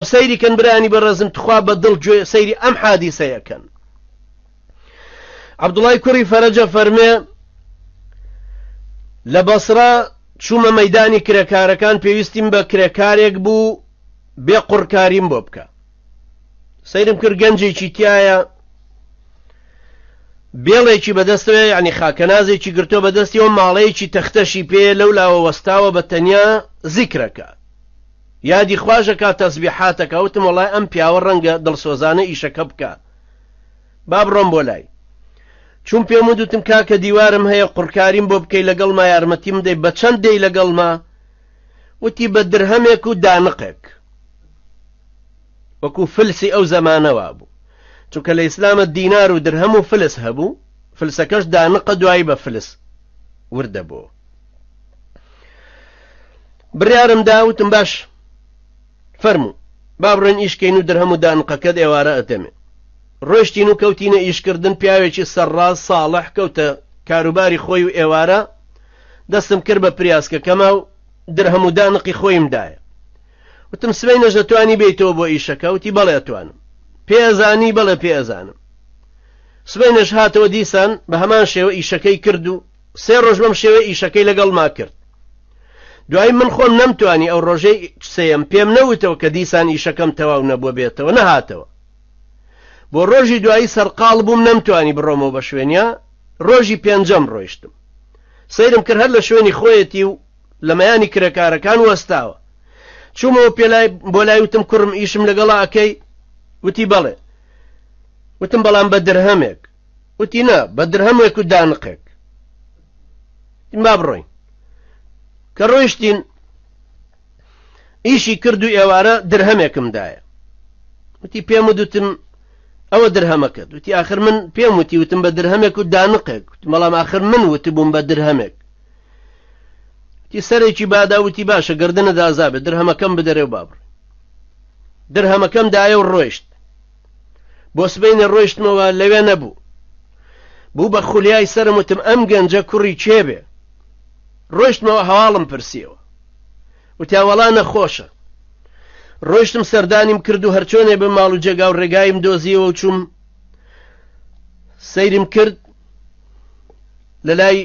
سەیری کەن برانی بەڕێزم تخوا بە دڵ گوێ سەیری ئەم حادیسەیەکەن. عەبدوڵای کوڕی فەرەجە فەرمێ لە بەسرا چوومە مەیدانی کرێکارەکان پێویستیم بە کرێکارێک بوو بێ قوڕکاریم بۆ بکە. سەیرم کرد گەنجێکی تایە بێڵێکی بەدەستەوە یعنی خاکەنازێکی گرتۆ بەدەستیەوە ماڵەیەکی تەختەشی پێ لەولاوە وەستاوە بە تەنیا زیکرەکە یادی خواشەکە تەسبیحاتەکە وتم وەڵای ئەم پیاوە ڕەنگە دڵسۆزانە ئیشەکە بکە با بڕۆم بۆ لای چون پێم وتم کاکە دیوارم هەیە قوڕکاریم بۆ بکەی لەگەڵما یارمەتیم دەی بە چەند دەی لەگەڵما وتی بە درهەمێک و دانقێک وەکو فلسی ئەو زەمانەوە بوو چونکە لە ئیسلامە دینار و درهەم و فلس هەبوو فلسەکەش دانقە دوایی بە فلس وردە بۆ بڕیارم داوتم باش فەرموو با بڕۆین ئیشکەین و درهەم و دانقەکەت ئێوارە ئەدەمێ ڕۆیشتین و کەوتینە ئیشکردن پیاوێکی سەرڕاز ساڵح کەوتە کاروباری خۆی و ئێوارە دەستم کرد بە پریاسکەکەما و درهەم و دانقی خۆیمدایە وتم سبەی نەژەتوانی بیتەوە بۆ ئیشەکە وتی بەڵێ ئەتوانم پێزانی بەڵێ پێزانم سبەی نەش هاتەوە دیسان بە هەمان شێوە ئیشەکەی کرد و سێ ڕۆژ بەم شێوە ئیشەکەی لەگەڵ ما کرد دوایی من خۆم نەمتوانی ئەو ڕۆژەی سێم پێم نەوتەوە کە دیسان ئیشەکەم تەواو نەبووە بێتەوە نەهاتەوە بۆ ڕۆژی دوایی سەرقاڵ بووم نەمتوانی بڕۆمەوە بە شوێنیا ڕۆژی پێنجەم ڕۆیشتم سەیرم کرد هەر لە شوێنی خۆیەتی و لە مەیانی کرێکارەکان وەستاوە چوومەوە پێلای بۆ لای وتم کوڕم ئیشم لەگەڵا ئەکەی وتی بەڵێ وتم بەڵام بە درهەمێک وتی نا بە درهەمێک و دانقێک با بڕۆین کە ڕۆیشتین ئیشی کرد و ئێوارە درهەمێکم دایە وتی پێم وتم ئەوە درهەمەکەت وتی آخر من پێم وتی وتم بە درهەمێک و دانقێک بەڵام آخر من وتی بووم بە درهەمێک وتی سەرێکی بادا وتی باشە گردنە دازابێت درهەمەکەم بدەرێ و بابڕ درهەمەکەم دایە و ڕۆیشت بۆ سبەینە ڕۆیشتمەوە لەوێ نەبوو بوو بە خولیای سەرم وتم ئەم گەنجە کوڕی چێبێ ڕۆیشتمەوە هەواڵم پرسیەوە وتیا وەڵا نەخۆشە ڕۆیشتم سەردانیم کرد و هەرچۆنێ بە ماڵ و جێگا و ڕێگایم دۆزیەوە و چووم سەیرم کرد لە لای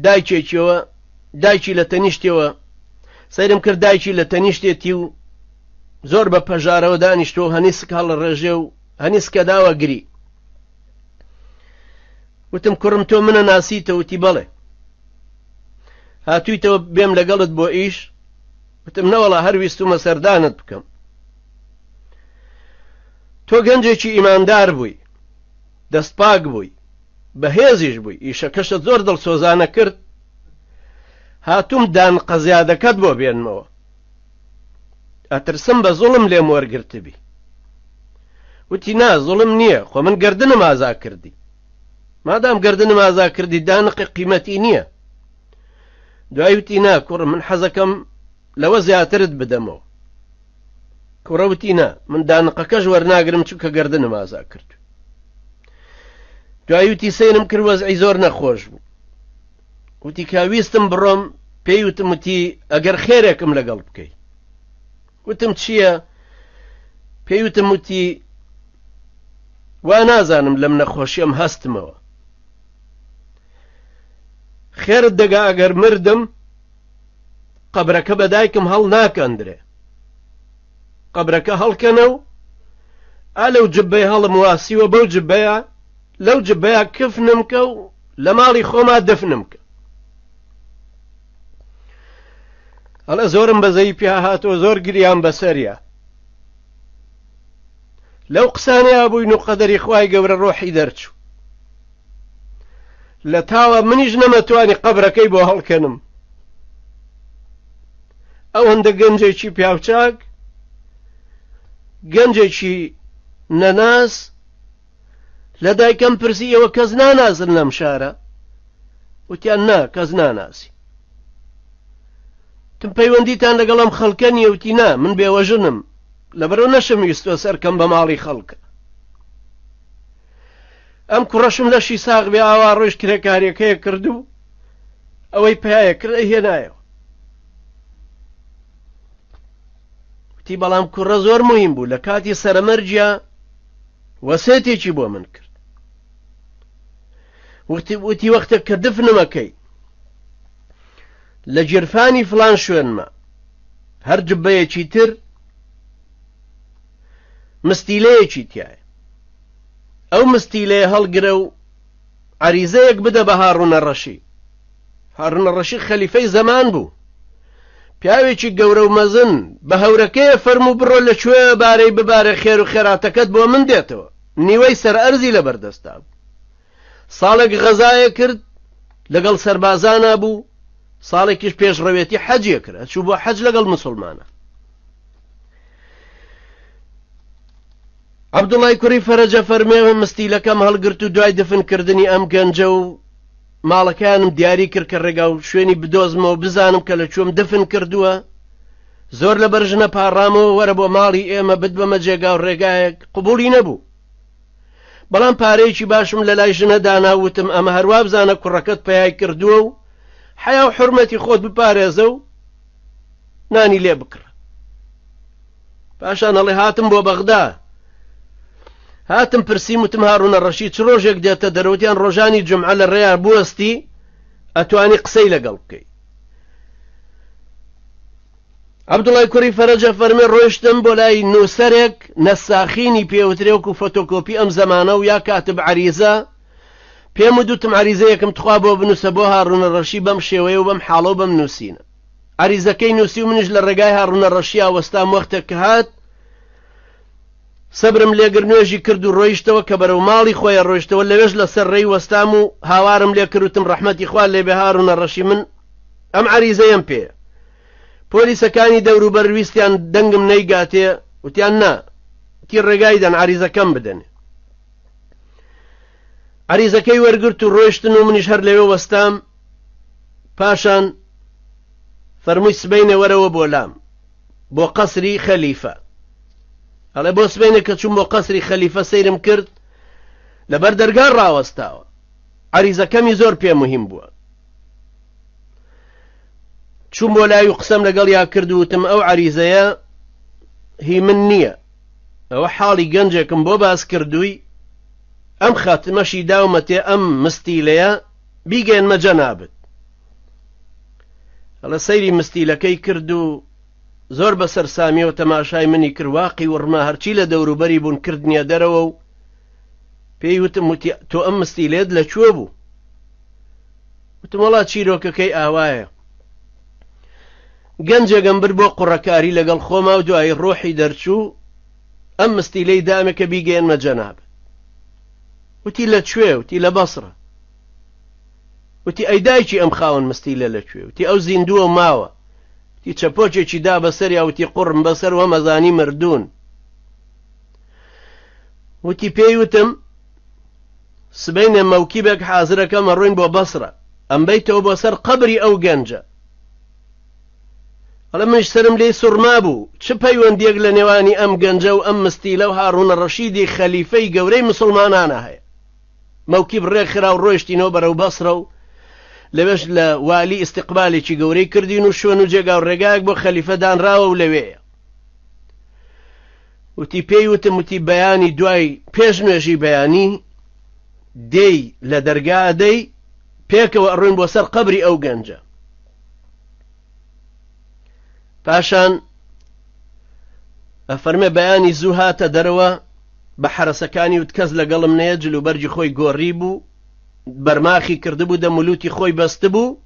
دایکێکیەوە دایکی لە تەنیشتەوە سەیرم کرد دایکی لە تەنیشتێتی و زۆر بە پەژارەوە دانیشتەوە هەنیسک هەڵ ڕێژێ و هەنیسکە داوە گری وتم کوڕم تۆ منە ناسیتە وتی بەڵێ هاتوویتەوە بێم لەگەڵت بۆ ئیش وتم نەوەڵا هەرویستومە سەردانت بکەم تۆ گەنجێکی ئیماندار بووی دەستپاک بووی بەهێزیش بووی ئیشەکەشت زۆر دڵسۆزانە کرد هاتووم دانقە زیادەکەت بۆ بێنمەوە ئەترسم بە زوڵم لێم وەرگرتبی وتی نا زوڵم نییە خۆ من گردنم ئازا کردی مادام گردنم ئازا کردی دانقی قیمەتی نییە دوای وتی نا کوڕ من حەزەکەم لەوە زیاترت بدەمەوە کوڕە وتی نا من دانقەکەش وەرناگرم چونکە گردنم ئازا کرد دوای وتی سەیرم کرد وەزعی زۆر نەخۆش بوو وتی کاویستم بڕۆم پێی وتم وتی ئەگەر خێرێکم لەگەڵ بکەی وتم چییە پێی وتم وتی وا نازانم لەم نەخۆشیەم هەستمەوە خێرت دەگا ئەگەر مردم قەبرەکە بە دایکم هەڵ ناکەندرێ قەبرەکە هەڵکەنە و ئالەو جبەی هەڵم واسیوە بەو جبەیە لەو جبەیە کفنم کە و لە ماڵی خۆما دەفنم کە هەڵە زۆرم بەزەی پیا هاتەوە زۆر گریان بەسەریە لەو قسانەیە بووین و قەدەری خوای گەورە ڕۆحی دەرچوو لە تاوە منیش نەمەتوانی قەبرەکەی بۆ هەڵکەنم ئەوەندە گەنجێکی پیاوچاک گەنجێکی نەناس لە دایکەم پرسی ئێوە کەس نانازن لەم شارە وتیان نا کەس ناناسی تم پەیوەندیتان لەگەڵم خەڵکە نیە وتی نا من بێوەژنم لەبەرەوە نەشەویستوە سەرکەم بە ماڵی خەڵکە ئەم کوڕەشم لەشی ساغ بێ ئاوا ڕۆیش کرێکارێکەیە کردو ئەوەی پایە کرد هێنایەوە وتی بەڵام کوڕە زۆر مهم بوو لە کاتی سەرەمەرجیا وەسێتێکی بۆ من کرد وتی وەختە کە دفنمەکەی لە جرفانی فلان شوێنمە هەر جبەیەکی تر مستیلەیەکی تایە ئەو مستیلەیە هەڵگرە و عەریزەیەک بدە بە هاڕونە ڕەشی. هاڕونە ڕەشی خەلیفەی زەمان بوو، پیاوێکی گەورە و مەزن بە هەورەکەیە فەرموو بڕۆ لەکوێ بارەی ببارە خێر و خێراتەکەت بۆ من دێتەوە. نیوەی سەر ئەرزی لە بەردەستا بوو. ساڵێک غەزایە کرد لەگەڵ سەربازانە بوو، ساڵێکیش پێشڕەوێتی حەجیە کرد، چوو بۆ حەج لەگەڵ موسڵمانە. عەبدوڵای کوڕی فەرەجە فەرمێ مستیلەکەم هەڵگرت و دوای دفنکردنی ئەم گەنجە و ماڵەکانم دیاری کرد کە ڕێگا و شوێنی بدۆزمەوە بزانم کە لەکوێم دفن کردووە. زۆر لە بەرژنە پاڕامەوە وەرە بۆ ماڵی ئێمە بت بەمە جێگا و ڕێگایەک قبوڵی نەبوو. بەڵام پارەیەکی باشم لە لای ژنە داناوتم ئەمە هەروە بزانە کوڕەکەت پەیای کردووە و حیا و حورمەتی خۆت بپارێزە و نانی لێ بکڕە. پاشان ئەڵێ هاتم بۆ بەغدا، هاتم پرسیم وتم هاڕونە ڕەشید چ ڕۆژێک دێتە دەرەوتیان ڕۆژانی جومعە لە ڕێیان بوەستی ئەتوانی قسەی لەگەڵ بکەی. عەبدوڵای کوڕی فەرەجە فەرمێ ڕۆیشتم بۆ لای نووسەرێک نەساخینی پێوترێ و فۆتۆکۆپی ئەم زەمانە و یا کاتب عەریزە، پێم وتم عەریزەیەکم تخوا بۆ بنووسە بۆ هاڕونە ڕەشی بەم شێوەیە و بەم حاڵە و بەم نووسینە. عەریزەکەی نووسی و منیش لە ڕێگای هاڕونە ڕەشی ئاوەستام. وەختێک کە هات سەبرم لێگر نوێژی کرد و ڕۆیشتەوە کە بەرەو ماڵی خۆیە ڕۆیشتەوە. لەوێش لەسەر ڕێی وەستام و هاوارم لێ کردوتم ڕەحمەتی خوا لێبێ هاڕونە ڕەشی من ئەم عەریزەیەم پێیە. پۆلیسەکانی دەوروبەر ویستیان دەنگم نەیگاتێ، وتیان نا تی ڕێگایدان عەریزەکەم بدەنێ. عەریزەکەی وەرگرت و ڕۆیشتن و منیش هەر لەوێ وەستام. پاشان فەرمووی سبەینێ وەرەوە بۆ لام بۆ قەسری خەلیفە. ئەڵێ بۆ سبەینێ کە چوون بۆ قەسری خەلیفە سەیرم کرد لەبەر دەرگا ڕاوەستاوە. عەریزەکەمی زۆر پێ مهم بووە. چوون بۆ لای و قسەم لەگەڵ یا کرد و وتم ئەو عەریزەیە هی من نییە، ئەوە حاڵی گەنجێکم بۆ باس کردووی، ئەم خاتمەشی داومەتێ ئەم مستیلەیە بیگەێنمە جەنابەت. ئەڵە سەیری مستیلەکەی کرد و زۆر بەسەر سامیەوە تەماشای منی کرد. واقی وڕما هەرچی لە دەوروبەری بوون کردنیە دەرەوە و پێی وتم وتی تۆ ئەم مستیلێت لەکوێ بوو؟ وتم وەڵا چیرۆکەکەی ئاوایە، گەنجێکم برد بۆ قوڕەکاری لەگەڵ خۆما و دوایی ڕۆحی دەرچوو ئەم مستیلەی دامێ کە بیگەێنمە جەنابەت. وتی لەکوێ؟ وتی لە بەسڕە. وتی ئەی دایکی ئەم خاوەن مستیلە لەکوێ؟ وتی ئەو زیندووە ماوە. وتی چەپۆچێکی دا بەسەریا، وتی قوڕم بەسەر وە مەزانی مردوون. وتی پێی وتم سبەینێ مەوکیبێک حازرەکەمە ڕووین بۆ بەسڕە، ئەم بیتەوە بۆ سەر قەبری ئەو گەنجە. ئەڵە منش سرم لێی سوڕما بوو، چ پەیوەندیەک لە نێوانی ئەم گەنجە و ئەم مستیلە و هاڕونە ڕەشیدی خەلیفەی گەورەی موسڵمانانە هەیە. مەوکیب ڕێکخرا و ڕۆیشتینەوە بەرەو بەسڕە و لەوێش لە والی ئیستیقبالێکی گەورەی کردین و شوێن و جێگا و ڕێگایەک بۆ خەلیفە دانراوە و لەوێیە. وتی پێی وتم وتی بەیانی دوای پێش نوێژی بەیانی دێی لە دەرگا دەی پێکەوە ئەڕوین بۆ سەر قەبری ئەو گەنجە. پاشان ئەفەرمێ بەیانی زوو هاتە دەرەوە بە حرەسەکانی وت کەس لەگەڵم نەیە، جلوبەرجی خۆی گۆڕی بوو، بەرماخی کردبوو، دەمولوتی خۆی بەستە بوو.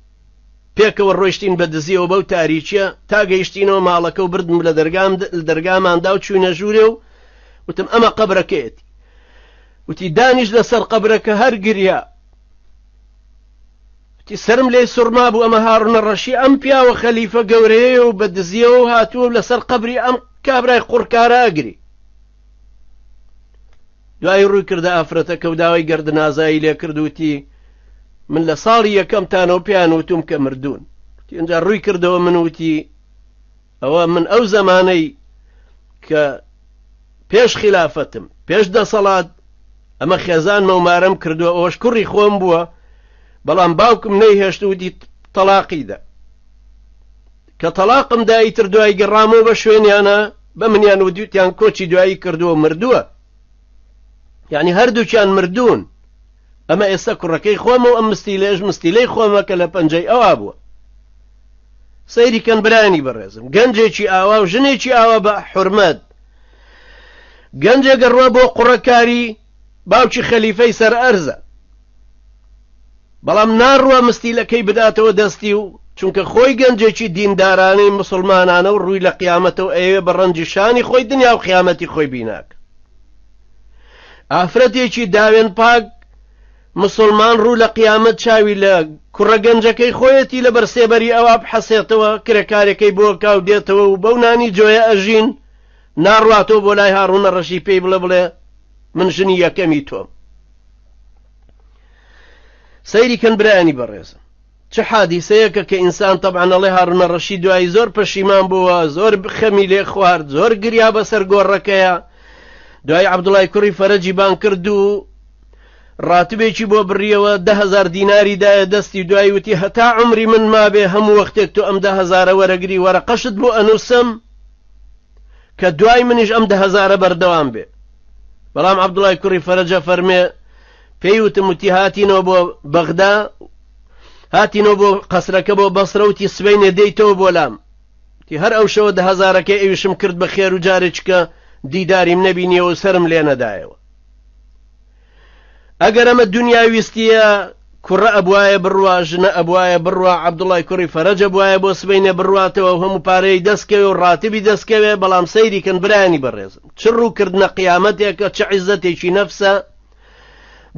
پێکەوە ڕۆیشتین بە دزیەوە بەو تاریچیە تا گەیشتینەوە ماڵەکە و بردم لە دەرگاماندا و چوینە ژوورێ و وتم ئەمە قەبرەکەیەتی. وتی دانیش لەسەر قەبرەکە هەر گریا. وتی سرم لێی سوڕما بوو، ئەمە هاڕونە ڕەشی ئەم پیاوە خەلیفە گەورەیە و بە دزیەوە و هاتووە لەسەر قەبری ئەم کابرای قوڕکارە ئەگری. دوای ڕووی کردە ئافرەتەکە و داوای گەردنازایی لێ کرد وتی من لە ساڵی یەکەمتانەوە پێیان وتوم کە مردوون. وتی ئەنجا ڕووی کردەوە من وتی ئەوە من ئەو زەمانەی کە پێش خلافەتم پێش دەسەڵات ئەمە خێزان مەومارەم کردووە، ئەوەش کوڕی خۆم بووە، بەڵام باوکم نەیهێشت وتی تەلاقی دا. کە تەلاقم دایتر دوای گەڕامەوە بە شوێنیانە بە منیان و دوتیان کۆچی دوایی کردووە مردووە، یعنی هەردووکیان مردوون. ئەمە ئێستا کوڕەکەی خۆمە و ئەم مستیلەش مستیلەی خۆمە کە لە پەنجەی ئەوا بووە. سەیریکەن برانی بەڕێزم، گەنجێکی ئاوا و ژنێکی ئاوا بە حورمەت، گەنجێک ڕوە بۆ قوڕەکاری باوکی خەلیفەی سەر ئەرزە، بەڵام ناڕوە مستیلەکەی بداتەوە دەستی و چونکە خۆی گەنجێکی دیندارانەی مسلمانانە و ڕووی لە قیامەتەوە ئەوێ بە ڕەنجی شانی خۆی دنیا و قیامەتی خۆی بیناک. ئافرەتێکی داوێن پاک مسلمان ڕوو لە قیامەت چاوی لە کوڕە گەنجەکەی خۆیەتی لە بەرسێبەری ئەوە بحەسێتەوە کرێکارێکەی بۆ کاو دێتەوە و بەو نانی جۆیە ئەژین ناڕواتەوە بۆ لای هاڕونە ڕەشی پێی بڵێ من ژنی یەکەمی تۆم. سەیریکەن برایانی بەڕێزم، چه حادیسەیەکە کە ئینسان تەبعەن ئەڵێ هاڕونە ڕەشید دوایی زۆر پەشیمان بووە، زۆر خەمی لێ خوارد، زۆر گریا بەسەر گۆڕەکەیە. دوای عەبدوڵای کوڕی فەرەجی بان کرد و ڕاتبێکی بۆ بڕیەوە 10,000 دیناری دایە دەستی، دوای وتی هەتا عمری من مابێ هەموو وەختێک تۆ ئەم 10,000 وەرەگری وەرەقەشت بۆ ئەنووسم کە دوای منیش ئەم 10,000 بەردەوام بێ. بەڵام عەبدوڵای کوڕی فەرەجە فەرمێ پێی وتم وتی هاتینەوە بۆ بەغدا، هاتینەوە بۆ قەسرەکە بۆ بەسرە، وتی سبەینێ دەیتەوە بۆ لام. وتی هەر ئەو شەوە 10,000ەکەی ئەویشم کرد بە خێر و جارێککە دیداریم نەبینیەوە و سرم لێ نەدایەوە. ئەگەر ئەمە دنیا ویستیە کوڕە ئەبوایە بڕوا، ژنە ئەبوایە بڕوا، عەبدوڵای کوڕی فەرەجە بوایە بۆ سبەینێ بڕواتەوە و هەموو پارەی دەستکەوێ و ڕاتبی دەستکەوێ. بەڵام سەیریکەن برایانی بەڕێزم، چ ڕووکردنە قیامەتێکە، چه عیزەتێکی نەفسە،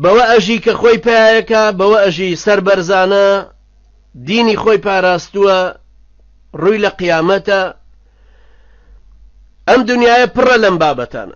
بەوە ئەژی کە خۆی پایەکە، بەوە ئەژی سەربەرزانە، دینی خۆی پاراستووە، ڕووی لە قیامەتە. ئەم دنیاە پڕە لەم بابەتانە.